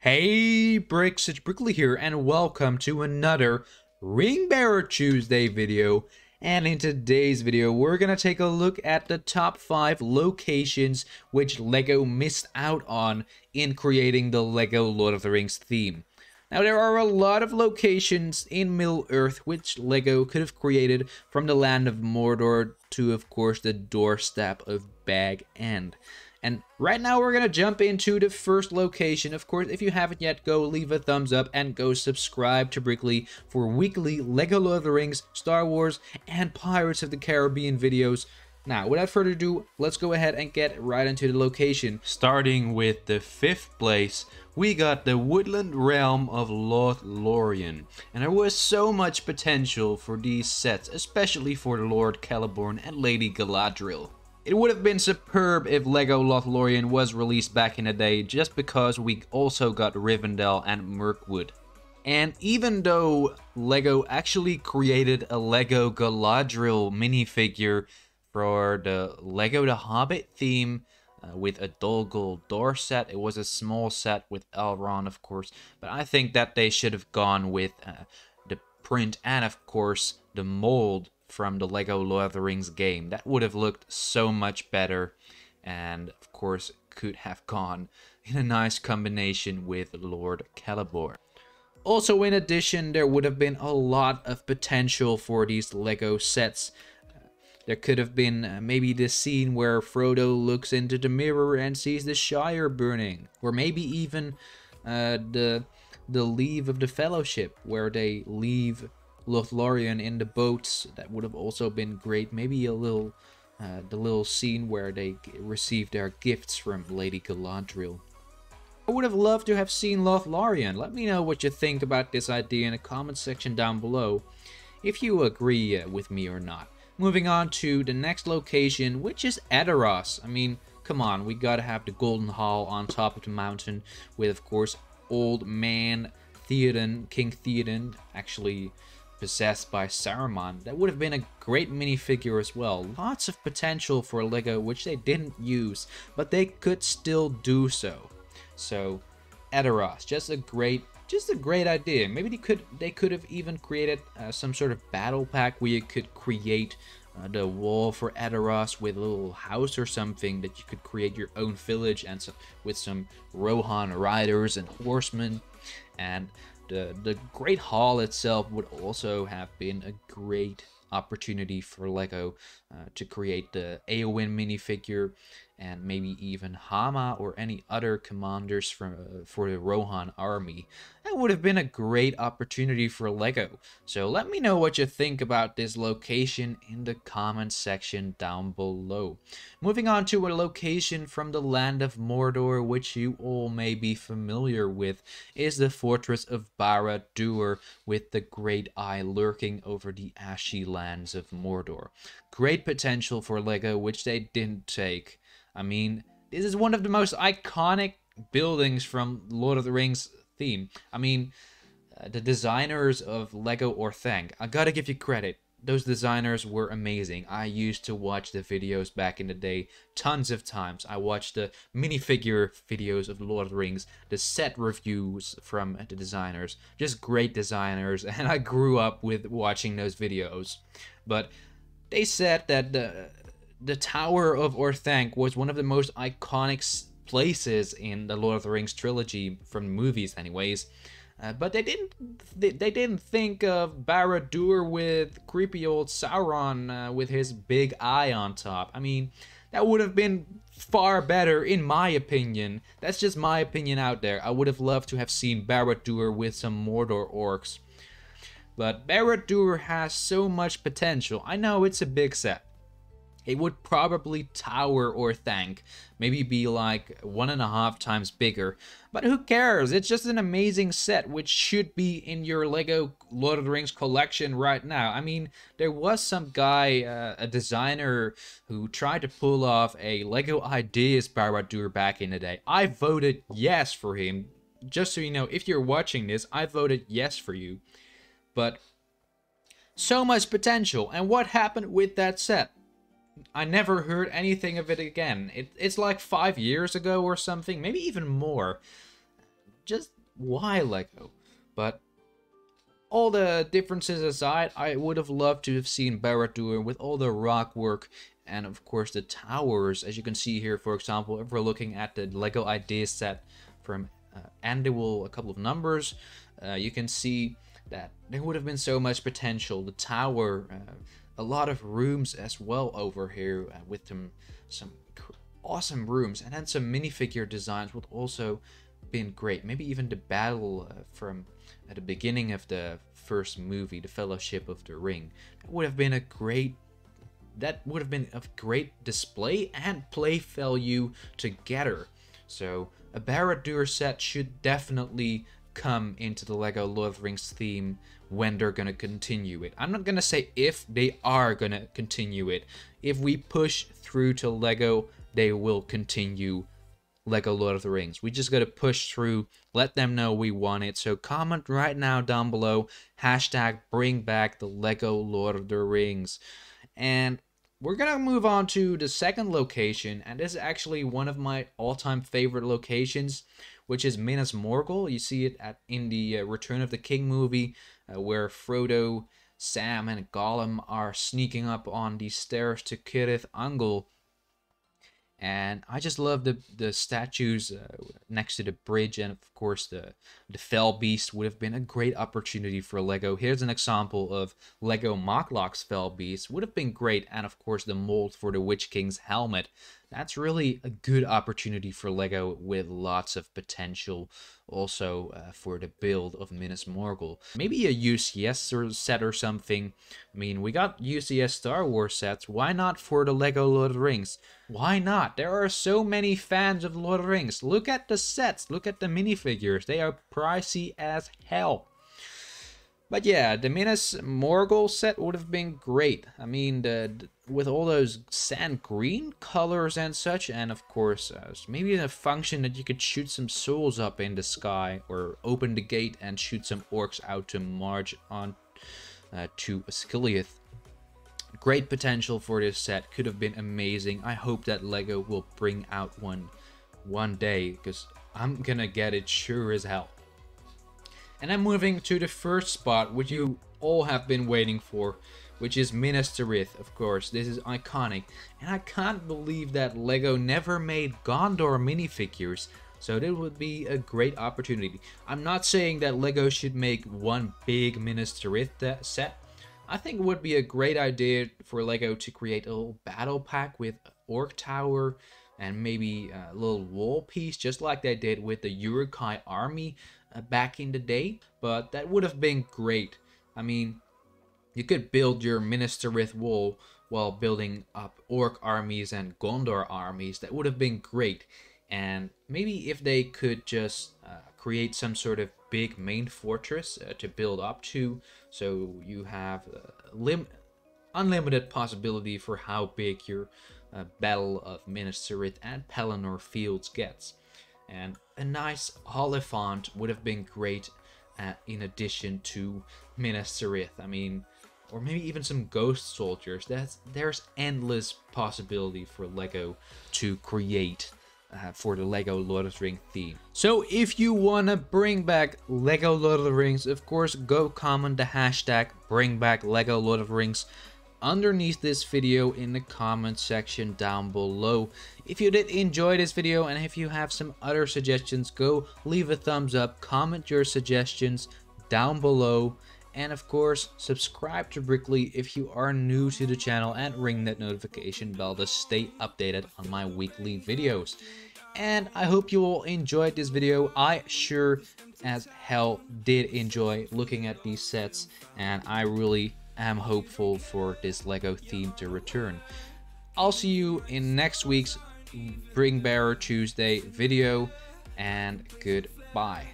Hey Bricks, it's Brickley here, and welcome to another Ring Bearer Tuesday video. And in today's video, we're gonna take a look at the top 5 locations which LEGO missed out on in creating the LEGO Lord of the Rings theme. Now, there are a lot of locations in Middle-earth which LEGO could have created, from the land of Mordor to, of course, the doorstep of Bag End. And right now we're going to jump into the first location. Of course, if you haven't yet, go leave a thumbs up and go subscribe to Brickley for weekly LEGO Lord of the Rings, Star Wars, and Pirates of the Caribbean videos. Now, without further ado, let's go ahead and get right into the location. Starting with the 5th place, we got the woodland realm of Lothlorien. And there was so much potential for these sets, especially for Lord Celeborn and Lady Galadriel. It would have been superb if LEGO Lothlorien was released back in the day, just because we also got Rivendell and Mirkwood. And even though LEGO actually created a LEGO Galadriel minifigure for the LEGO The Hobbit theme with a Dol Guldur set, it was a small set with Elrond, of course, but I think that they should have gone with the print and, of course, the mold from the LEGO Lord of the Rings game. That would have looked so much better, and of course could have gone in a nice combination with Lord Celeborn. Also, in addition, there would have been a lot of potential for these LEGO sets. There could have been maybe the scene where Frodo looks into the mirror and sees the Shire burning, or maybe even the Leave of the Fellowship, where they leave Lothlorien in the boats. That would have also been great. Maybe a little the little scene where they receive their gifts from Lady Galadriel. I would have loved to have seen Lothlorien. Let me know what you think about this idea in the comment section down below, if you agree with me or not. Moving on to the next location, which is Edoras. I mean, come on, we gotta have the Golden Hall on top of the mountain with, of course, Old Man Theoden, King Theoden, actually possessed by Saruman. That would have been a great minifigure as well. Lots of potential for LEGO, which they didn't use, but they could still do so. So, Edoras, just a great idea. Maybe they could have even created some sort of battle pack where you could create the wall for Edoras with a little house or something, that you could create your own village and with some Rohan riders and horsemen. And the Great Hall itself would also have been a great opportunity for LEGO to create the Eowyn minifigure, and maybe even Hama or any other commanders for the Rohan army. That would have been a great opportunity for LEGO. So let me know what you think about this location in the comments section down below. Moving on to a location from the land of Mordor, which you all may be familiar with, is the fortress of Barad-Dûr, with the Great Eye lurking over the ashy lands of Mordor. Great potential for LEGO, which they didn't take. I mean, this is one of the most iconic buildings from Lord of the Rings theme. I mean, the designers of LEGO Orthanc, I gotta give you credit. Those designers were amazing. I used to watch the videos back in the day tons of times. I watched the minifigure videos of Lord of the Rings, the set reviews from the designers. Just great designers, and I grew up with watching those videos. But they said that the Tower of Orthanc was one of the most iconic places in the Lord of the Rings trilogy, from movies anyways. But they didn't think of Barad-Dûr with creepy old Sauron with his big eye on top. I mean, that would have been far better, in my opinion. That's just my opinion out there. I would have loved to have seen Barad-Dûr with some Mordor orcs. But Barad-Dûr has so much potential. I know it's a big set. It would probably tower Orthanc, maybe be like 1.5 times bigger. But who cares? It's just an amazing set, which should be in your LEGO Lord of the Rings collection right now. I mean, there was some guy, a designer, who tried to pull off a LEGO Ideas Barad-Dûr back in the day. I voted yes for him. Just so you know, if you're watching this, I voted yes for you. But so much potential, and what happened with that set? I never heard anything of it again. It's like 5 years ago or something, maybe even more. just why LEGO? But all the differences aside, I would have loved to have seen Barad-Dûr with all the rock work and of course the towers. As you can see here, for example, if we're looking at the LEGO Ideas set from Annual, a couple of numbers, you can see that there would have been so much potential. The tower, a lot of rooms as well over here with some awesome rooms, and then some minifigure designs would also been great. Maybe even the battle from at the beginning of the first movie, The Fellowship of the Ring. That would have been a great display and play value together. So a Barad-Dûr set should definitely come into the LEGO Lord of the Rings theme when they're gonna continue it. I'm not gonna say if, they are gonna continue it. If we push through to LEGO, they will continue LEGO Lord of the Rings. We just gotta push through, let them know we want it. So comment right now down below, hashtag bring back the LEGO Lord of the Rings. And we're gonna move on to the second location, and this is actually one of my all-time favorite locations, which is Minas Morgul. You see it in the Return of the King movie, where Frodo, Sam, and Gollum are sneaking up on the stairs to Cirith Ungol. And I just love the statues next to the bridge, and of course the Fell Beast would have been a great opportunity for LEGO. Here's an example of LegoMocLoc's Fell Beast, would have been great, and of course the mold for the Witch King's helmet. That's really a good opportunity for LEGO with lots of potential also for the build of Minas Morgul. Maybe a UCS set or something. I mean, we got UCS Star Wars sets. Why not for the LEGO Lord of the Rings? Why not? There are so many fans of Lord of the Rings. Look at the sets. Look at the minifigures. They are pricey as hell. But yeah, the Minas Morgul set would have been great. I mean, with all those sand green colors and such, and of course, maybe a function that you could shoot some souls up in the sky, or open the gate and shoot some orcs out to march on to Osgiliath. Great potential for this set, could have been amazing. I hope that LEGO will bring out one day, because I'm gonna get it sure as hell. And I'm moving to the first spot, which you all have been waiting for, which is Minas Tirith, of course. This is iconic, and I can't believe that LEGO never made Gondor minifigures, so this would be a great opportunity. I'm not saying that LEGO should make one big Minas Tirith set. I think it would be a great idea for LEGO to create a little battle pack with Orc Tower and maybe a little wall piece, just like they did with the Uruk-hai army back in the day. But that would have been great. I mean, you could build your Minas Tirith wall while building up Orc armies and Gondor armies. That would have been great. And maybe if they could just create some sort of big main fortress to build up to, so you have unlimited possibility for how big your Battle of Minas Tirith and Pelennor Fields gets. And a nice Oliphant would have been great in addition to Minas Tirith. I mean, or maybe even some ghost soldiers. There's endless possibility for LEGO to create for the LEGO Lord of the Rings theme. So if you want to bring back LEGO Lord of the Rings, of course, go comment the hashtag bring back LEGO Lord of the Rings underneath this video in the comment section down below. If you did enjoy this video, and if you have some other suggestions, go leave a thumbs up, comment your suggestions down below, and of course subscribe to Brickley if you are new to the channel, and ring that notification bell to stay updated on my weekly videos. And I hope you all enjoyed this video. I sure as hell did enjoy looking at these sets, and I really am hopeful for this LEGO theme to return. I'll see you in next week's Bring Bearer Tuesday video, and goodbye.